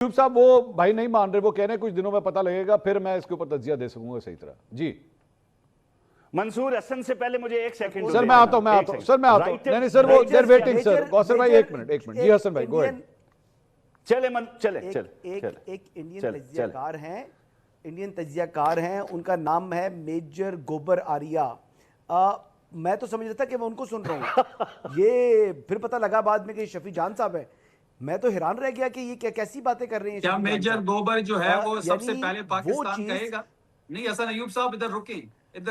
यूब साहब वो भाई नहीं मान रहे, वो कह रहे हैं कुछ दिनों में पता लगेगा, फिर मैं इसके ऊपर तज्जिया दे सकूंगा सही तरह। जी मंसूर हसन से पहले मुझे एक सेकंड सर, मैं आता हूं सर, मैं आता हूं। नहीं सर, वो देयर वेटिंग सर। गौसर भाई एक मिनट जी हसन भाई गो अहेड। एक इंडियन तज्जियाकार हैं, तज्जियाकार हैं, उनका नाम है मेजर गोबर आरिया। मैं तो समझ रहा था कि मैं उनको सुन रहा हूँ, ये फिर पता लगा बाद में कि शफी जान साहब है। मैं तो हैरान रह गया कि ये क्या कैसी बातें कर रहे हैं। क्या मेजर गोबर जो है वो सबसे पहले पाकिस्तान कहेगा? नहीं हसन अयूब साहब, इधर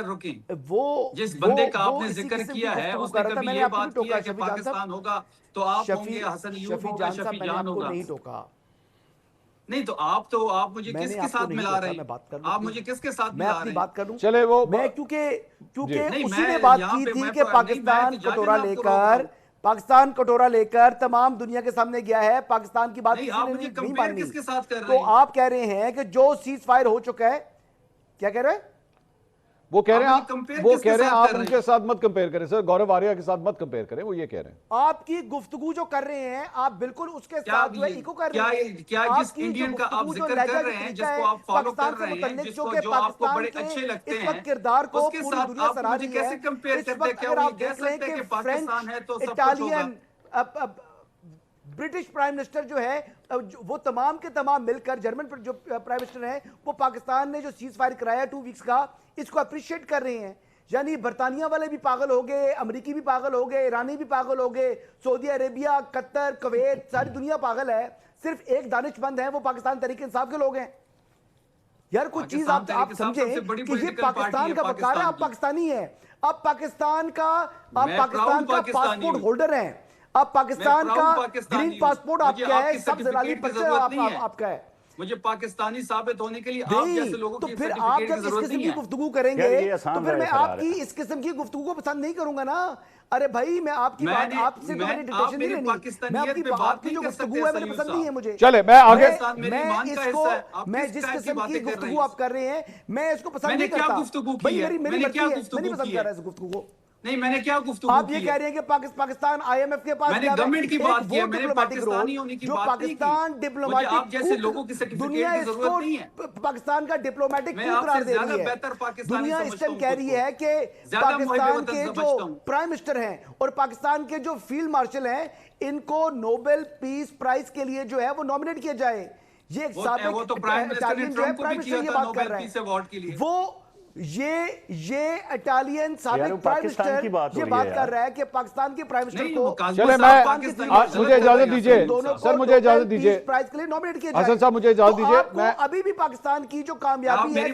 रुकें। वो जिस बंदे का आपने जिक्र किया है उसने कभी ये बात किया कि पाकिस्तान होगा तो आप होंगे, हसन अयूब होगा, शफी जान होगा। नहीं टोका। नहीं तो आप मुझे किसके साथ मिला रहे हैं? आप मुझे किसके साथ मिला रहे हैं? बात करूं चले वो मैं क्योंकि उसी ने बात की थी कि पाकिस्तान कटोरा लेकर तमाम दुनिया के सामने गया है। पाकिस्तान की बात नहीं मानी। किसके साथ कर रहे तो हैं? आप कह रहे हैं कि जो सीज फायर हो चुका है, क्या कह रहे हैं? वो कह रहे हैं आप उनके साथ मत कंपेयर करें सर, गौरव आर्या के साथ मत कंपेयर करें, वो ये कह रहे हैं। आपकी गुफ्तगू जो कर रहे हैं आप बिल्कुल उसके साथ जो है इको कर रहे हैं। क्या जिस इंडियन का आप जिक्र कर रहे हैं, जिसको आप फॉलो कर रहे हैं, जो आपको बड़े अच्छे लगते हैं, किरदार को उसके साथ आप मुझे कैसे कंपेयर करते हैं? क्या वो कह सकते हैं कि पाकिस्तान है तो सब कुछ होगा? ब्रिटिश प्राइम मिनिस्टर जो है वो तमाम के तमाम मिलकर, जर्मन जो प्राइम मिनिस्टर हैं, वो पाकिस्तान ने जो सीज फायर कराया 2 वीक्स का, इसको अप्रिशिएट कर रहे हैं। यानी बरतानिया वाले भी पागल हो गए, अमेरिकी भी पागल हो गए, ईरानी भी पागल हो गए, सऊदी अरेबिया, कतर, कुवैत, सारी दुनिया पागल है। सिर्फ एक दानिशमंद है, वो पाकिस्तान तहरीक इंसाफ के लोग हैं। यार कुछ चीज आप समझें कि ये पाकिस्तान का वकार है, आप पाकिस्तानी है, आप पाकिस्तान का पासपोर्ट होल्डर हैं, आप पाकिस्तान का ग्रीन पासपोर्ट आपका है, सब जलाली पर्चा आपका है। मुझे पाकिस्तानी साबित होने के लिए आप जैसे लोगों की फिर आप जब इस किस्म की गुफ्तगू करेंगे तो फिर मैं आपकी इस किस्म की गुफ्तगू को पसंद नहीं करूंगा ना। अरे भाई मैं आपकी बात आपसे तो मैंने डिटेक्शन नहीं लेनी, मैं आपकी जो गुफ्तगू है मैंने पसंद नहीं है मुझे। चले मैं आगे, मैं जिस किस्म की गुफ्तगू आप कर रहे हैं मैं इसको पसंद नहीं करता। मैंने क्या गुफ्तगू पसंद कर रहा है इस गुफ्तगू को। नहीं, मैंने क्या गुफ्तगू आप ये कह रहे हैं कि पाकिस्तान IMF के पास मैंने गवर्नमेंट की बात की है, मैंने पाकिस्तानी होने की बात नहीं की। पाकिस्तान डिप्लोमेटिक आप जैसे लोगों की सर्टिफिकेट की जरूरत नहीं है। पाकिस्तान का डिप्लोमेटिक करार दे रही है। दुनिया इस टाइम कह रही है कि पाकिस्तान के जो प्राइम मिनिस्टर हैं और पाकिस्तान के जो फील्ड मार्शल हैं, इनको नोबेल पीस प्राइज के लिए जो है वो नॉमिनेट किया जाए। ये एक साबिक इटालियन जो है प्राइम मिनिस्टर ये बात कर रहा है, वो ये इटालियन साबिक प्राइम मिनिस्टर ये बात कर रहा है कि पाकिस्तान के प्राइम मिनिस्टर को चले मैं मुझे इजाजत दीजिए सर, मुझे इजाजत दीजिए प्राइज के लिए नॉमिनेट किया जाए। हसन साहब मुझे इजाजत दीजिए। मैं अभी भी पाकिस्तान की जो कामयाबी है,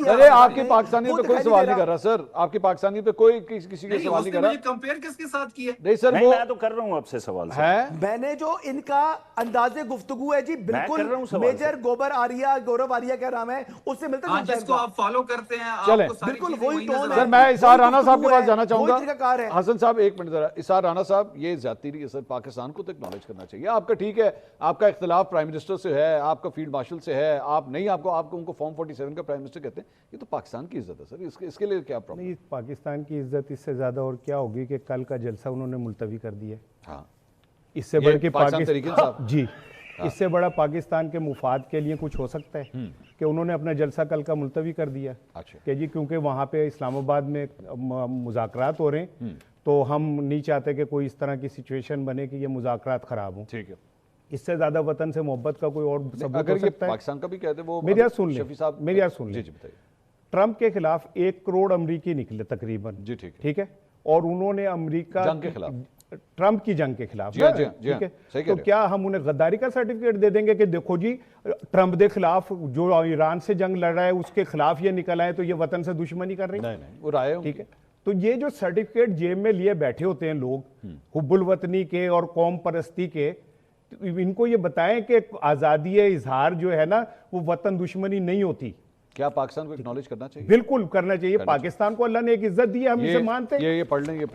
अरे आपकी पाकिस्तानियत पे कोई सवाल नहीं कर रहा सर, आपकी पाकिस्तानियत पे कोई किसी के सवाल नहीं कर रहा। कंपेयर किसके साथ किया? नहीं सर, मैं तो कर रहा हूं आपसे सवाल है। मैंने जो इनका अंदाजे गुफ्तगू है जी, बिल्कुल मेजर गोबर आरिया, गौरव आरिया क्या नाम है, उससे मिलता है जिसको आप फॉलो करते हैं। चले बिल्कुल वही टोन है। सर मैं इसार राना साहब के पास जाना चाहूंगा। है हसन साहब एक मिनट जरा, इसार राना साहब ये ज्यादती नहीं है सर, पाकिस्तान को तो एक्नॉलेज करना चाहिए। आपका ठीक है, आपका इख्तिलाफ प्राइम मिनिस्टर से है, आपका फील्ड मार्शल से है, आप नहीं आपको उनको फॉर्म 47 का प्राइम मिनिस्टर कहते हैं, ये तो पाकिस्तान की इज्जत है सर, इसके लिए क्या प्रॉब्लम? नहीं, पाकिस्तान की इज्जत इससे ज्यादा और क्या होगी कि कल का जलसा उन्होंने मुलतवी कर दिया। हाँ, इससे बढ़ के पाकिस्तान जी इससे बड़ा पाकिस्तान के मुफाद के लिए कुछ हो सकता है कि उन्होंने अपना जलसा कल का मुलतवी कर दिया। अच्छा। कि जी क्योंकि वहाँ पे इस्लामाबाद में मुज़ाकरात हो रहे हैं, तो हम नहीं चाहते कि कोई इस तरह की सिचुएशन बने कि ये मुज़ाकरात खराब हो। ठीक है, इससे ज्यादा वतन से मोहब्बत का कोई और सबूत अगर हो सकता है? पाकिस्तान का भी कहते वो मेरी बात सुन ले, मेरी बात सुन ले। ट्रंप के खिलाफ 1 करोड़ अमरीकी निकले तकरीबन। जी ठीक है, और उन्होंने अमरीका जंग के खिलाफ, ट्रंप की जंग के खिलाफ, ठीक है, तो क्या हम उन्हें गद्दारी का सर्टिफिकेट दे देंगे कि देखो जी ट्रंप के खिलाफ जो ईरान से जंग लड़ रहा है उसके खिलाफ ये निकल आए तो ये वतन से दुश्मनी कर रही है? नहीं, वो राय है। ठीक है, तो ये जो सर्टिफिकेट जेब में लिए बैठे होते हैं लोग हुब्बुल वतनी के और कौम परस्ती के, इनको ये बताएं कि आजादी इजहार जो है ना वो वतन दुश्मनी नहीं होती। क्या पाकिस्तान को एक्नॉलेज करना चाहिए? बिल्कुल करना चाहिए। पाकिस्तान को अल्लाह ने एक इज्जत दी है, हम इसे मानते हैं। ये पढ़ लेंगे।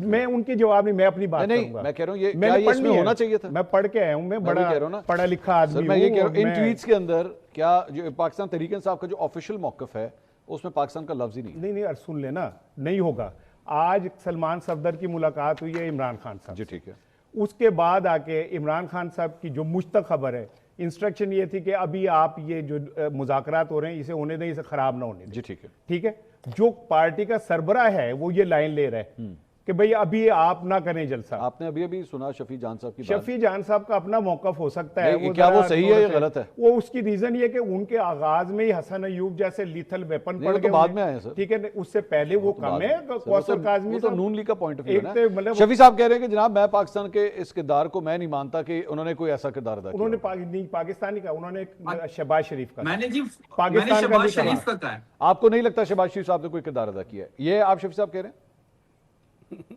मैं उनकी जवाब नहीं, मैं अपनी बात करूंगा। मैं कह रहा हूं ये क्या ये इसमें होना चाहिए था? मैं पढ़ के आया हूं, मैं बड़ा पढ़ा लिखा आदमी हूं। मैं ये कह रहा हूं इन ट्वीट्स के अंदर क्या जो पाकिस्तान तहरीक इंसाफ का जो ऑफिशियल मौकफ है उसमें पाकिस्तान का लफ्ज ही नहीं। नहीं, सुन लेना, नहीं होगा। आज सलमान सफदर की मुलाकात हुई है इमरान खान साहब। जी ठीक है। उसके बाद आके इमरान खान साहब की जो मुझ तक खबर है, इंस्ट्रक्शन ये थी कि अभी आप ये जो मुज़ाकरात हो रहे हैं इसे होने दें, इसे खराब ना होने दें। जी ठीक है। ठीक है, जो पार्टी का सरबराह है वो ये लाइन ले रहा है कि भाई अभी आप ना करें जलसा। आपने अभी अभी सुना शफी जान साहब की बात? शफी जान साहब का अपना मौकफ हो सकता है, नहीं, क्या वो जरा सही है या थोड़ा सा- गलत है? वो उसकी रीजन ये कि उनके आगाज में ही हसन अयूब जैसे लीथल वेपन नहीं, पड़ वो गए तो बाद हुए में हैं। आए हैं, सर। ठीक है, उससे पहले वो कम है। कौसर काजमी वो तो साहब- नून लीग का पॉइंट ऑफ व्यू एक है तो ना। मतलब शफी साहब कह रहे हैं कि जनाब मैं पाकिस्तान के इस किरदार को मैं नहीं मानता कि उन्होंने कोई ऐसा किरदार अदा किया। उन्होंने नहीं पाकिस्तानी का, उन्होंने एक शहबाज शरीफ का मैंने जी पाकिस्तान मैंने का शहबाज नहीं कहा। शरीफ का कहा है। आपको नहीं लगता शहबाज शरीफ साहब ने कोई किरदार अदा किया है? ये आप शफी साहब कह रहे हैं?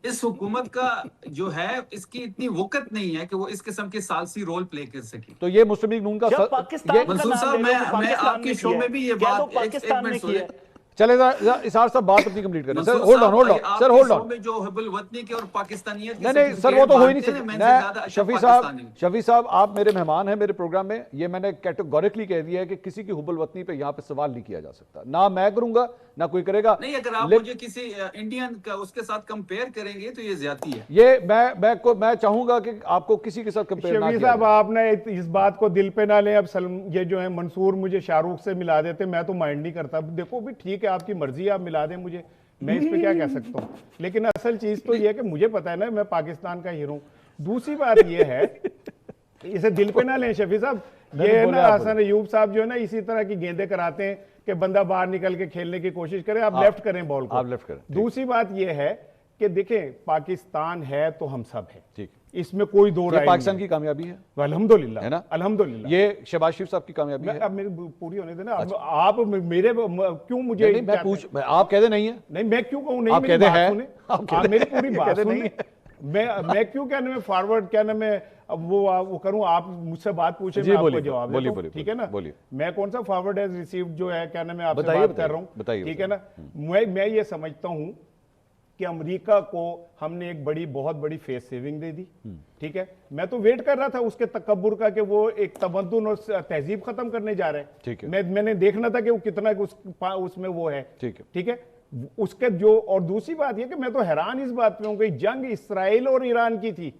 इस हुकूमत का जो है इसकी इतनी वक़्त नहीं है कि वो इस किस्म के सालसी रोल प्ले कर सके। तो ये मुस्लिम लीग नून का जब पाकिस्तान का मंसूर नाम साहब, ले लो तो मैं पाकिस्तान आपके ने शो किया में भी ये है। कह दो बात एक पाकिस्तान मिनट ने सुनिए। किया है। चले इसार साहब बात अपनी कंप्लीट करें। सर मंसूर होल्ड ऑन साहब, होल्ड ऑन आपके सर होल्ड शो ऑन। में जो हुब्बुल वतनी के और पाकिस्तानियत नहीं नहीं सर, वो तो हो ही नहीं सकता। सकता। शफी साहब आप मेरे मेहमान हैं मेरे प्रोग्राम में, ये मैंने कैटेगोरिकली कह दिया है कि किसी की हुब्बुल वतनी पे यहाँ पे सवाल नहीं किया जा सकता, ना मैं करूंगा ना कोई करेगा। नहीं, अगर आप मुझे किसी इंडियन का उसके साथ कंपेयर करेंगे तो ये ज्यादती है। ये मैं चाहूंगा कि आपको किसी के साथ कंपेयर ना शफी किया साहब जाए। आपने इस बात को दिल पे ना लें। अब ये जो है मंसूर मुझे शाहरुख से मिला देते, मैं तो माइंड नहीं करता। देखो भी ठीक है, आपकी मर्जी, आप मिला दें मुझे, मैं इस पे क्या कह सकता हूँ। लेकिन असल चीज तो ये है कि मुझे पता है ना मैं पाकिस्तान का हीरो हूँ। दूसरी बात ये है, इसे दिल पे ना लें शफी साहब। नहीं, ये है बोले ना आप हसन अयूब साहब जो है ना इसी तरह की गेंदें कराते हैं कि बंदा बाहर निकल के खेलने की कोशिश करे, आप लेफ्ट करें बॉल को। आप लेफ्ट करें, ठीक। दूसरी बात ये है कि देखें पाकिस्तान है तो हम सब हैं, ठीक। इसमें कोई दो ये राय पाकिस्तान नहीं की कामयाबी है है। अल्हम्दुलिल्लाह है ना? अल्हम्दुलिल्लाह। ये शहबाज शरीफ साहब की कामयाबी है। अब मेरी पूरी होने देना। अब आप मेरे क्यों मुझे नहीं, मैं चाहते हैं? आप कह दे नहीं है। नहीं मैं क्यों कहूं नहीं, आप मेरी कहते बात हैं। सुने। आप कहते आप मेरी हैं। पूरी ये बात कहते सुने। नहीं मैं क्यों कहने में फॉरवर्ड कहने में अब वो करूं, आप मुझसे बात पूछे जी, मैं आपको बोलिए, जवाब बोलिए, देता हूं, बोलिए, ठीक है ना? बोलिए। मैं कौन सा फॉरवर्ड एज रिसीव्ड जो है कहने में आपसे बताइए, बात कर रहा हूं, बताइए, ठीक है ना? मैं ये समझता हूं कि अमेरिका को हमने एक बहुत बड़ी फेस सेविंग दे दी, ठीक है? मैं तो वेट कर रहा था उसके तकब्बुर का कि वो एक तमद्दुन और तहजीब खत्म करने जा रहे हैं। ठीक है। मैंने देखना था कि वो कितना उसमें वो है, ठीक है। ठीक है। उसके जो और दूसरी बात यह कि मैं तो हैरान इस बात पे हूं कि जंग इसराइल और ईरान की थी,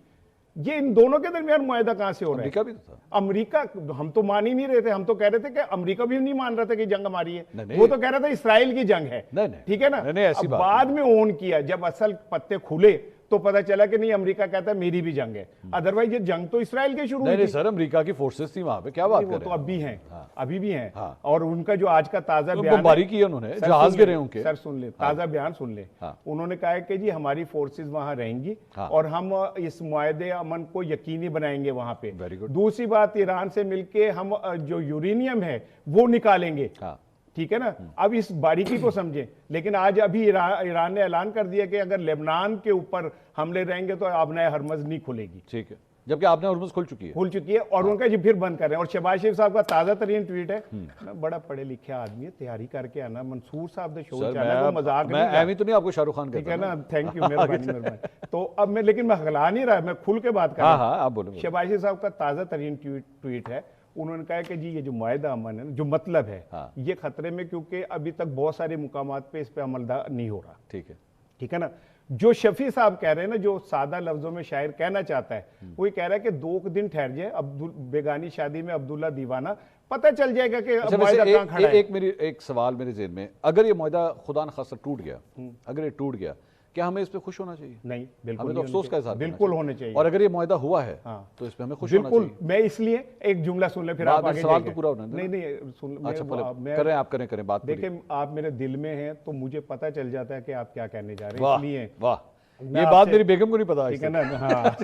ये इन दोनों के दरमियान मुआहदा कहां से हो रहा है? अमेरिका भी तो था। अमेरिका हम तो मान ही नहीं रहे थे, हम तो कह रहे थे कि अमेरिका भी नहीं मान रहा था कि जंग हमारी है, नहीं, वो तो कह रहा था इसराइल की जंग है। नहीं, नहीं। ठीक है ना? नहीं, ऐसी अब बात बाद में ओन किया, जब असल पत्ते खुले तो पता चला कि नहीं, अमेरिका कहता है मेरी भी जंग है, अदरवाइज ये जंग तो इसराइल के शुरू नहीं हुई नहीं थी। सर, अमेरिका की फोर्सेस थी वहां पे, क्या बात वो कर तो रहे हैं? अब भी हैं, हाँ। अभी भी हैं। हाँ। और उनका जो आज का ताजा तो बयान है- बमबारी की है उन्होंने, सर जहाज सुन गिरे ले, उनके। सर सुन ले, ताजा बयान सुन ले। हाँ। उन्होंने कहा है कि जी हमारी फोर्सेस वहां रहेंगी हाँ। और हम इस मुआहदे अमन को यकीनी बनाएंगे वहां पे। Very good। दूसरी बात, ईरान से मिलके हम जो यूरेनियम है वो निकालेंगे, हाँ। ठीक है ना? अब इस बारीकी को समझें। लेकिन आज अभी ईरान ने ऐलान कर दिया कि अगर लेबनान के ऊपर हमले रहेंगे तो आबनाए हरमज नहीं खुलेगी, ठीक है, जबकि आपने हरमुज खुल चुकी है। खुल चुकी है और उनका जी फिर बंद कर रहे हैं। और शहबाज शरीफ साहब का ताजा तरीन ट्वीट है, मैं बड़ा पढ़े लिखे आदमी है, तैयारी करके आना, मंसूर साहब ने शो सर, चला तो मजाक मैं नहीं एवी तो नहीं आपको शाहरुख खान ठीक कहता है ना? ना। थैंक यू, मेहरबानी मेहरबानी। तो अब मैं, लेकिन मैं हगला नहीं रहा, मैं खुल के बात कर हाँ रहा हूं। हाँ आप बोलो। शहबाज शरीफ साहब का ताजा तरीन ट्वीट है, उन्होंने कहा कि जी ये जो मुआहदा अमन है, जो मतलब है, हाँ। ये खतरे में, क्योंकि अभी तक बहुत सारे मुकामात पे इस पे अमल नहीं हो रहा, ठीक है। ठीक है ना? जो शफी साहब कह रहे हैं ना, जो सादा लफ्जों में शायर कहना चाहता है, वो ये कह रहा है कि 2 दिन ठहर जाए, बेगानी शादी में अब्दुल्ला दीवाना, पता चल जाएगा कि अच्छा, मुआहदा वैसे कहां खड़ा है। एक सवाल मेरे जेहन में, अगर ये मुआहदा खुदा न खासा टूट गया, अगर ये टूट गया, क्या हमें इस पे खुश होना चाहिए? नहीं, बिल्कुल हमें तो नहीं अफसोस होना का इजहार चाहिए। करना बिल्कुल चाहिए। होने चाहिए। और अगर ये मुआहदा हुआ है हाँ। तो इस पे हमें खुश होना बिल्कुल, चाहिए। मैं इसलिए एक जुमला सुन ले, फिर बात आप में आगे सवाल जाइए। तो पूरा होना है ना? नहीं सुन, अच्छा मैं करें, आप करें बात पूरी। देखिए, आप मेरे दिल में हैं तो मुझे पता चल जाता है कि आप क्या कहने जा रहे हैं, वाह इसलिए वाह, मैं ये बात आपसे- मेरी बेगम को नहीं पता। ठीक है ना? हाँ।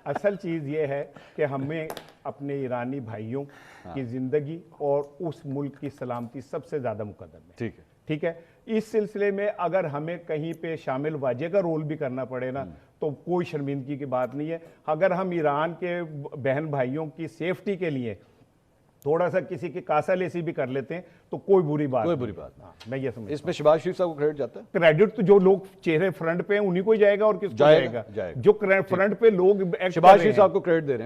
असल चीज ये है कि हमें अपने ईरानी भाइयों की जिंदगी और उस मुल्क की सलामती सबसे ज्यादा मुकद्दम है, ठीक है। ठीक है? इस सिलसिले में अगर हमें कहीं पे शामिल वाजे का रोल भी करना पड़े ना, तो कोई शर्मिंदगी की बात नहीं है। अगर हम ईरान के बहन भाइयों की सेफ्टी के लिए थोड़ा सा किसी की कासालेसी भी कर लेते हैं तो कोई बुरी बात कोई नहीं। बुरी बात हाँ, मैं ये समझ, इसमें शहबाज शरीफ साहब को क्रेडिट जाता है? क्रेडिट तो जो लोग चेहरे फ्रंट पे हैं उन्हीं को ही जाएगा, और किसको जाएगा, जाएगा? जाएगा। जो फ्रंट पे लोग एक्ट कर शहबाज रहे शरीफ हैं। साहब को क्रेडिट दे रहे हैं।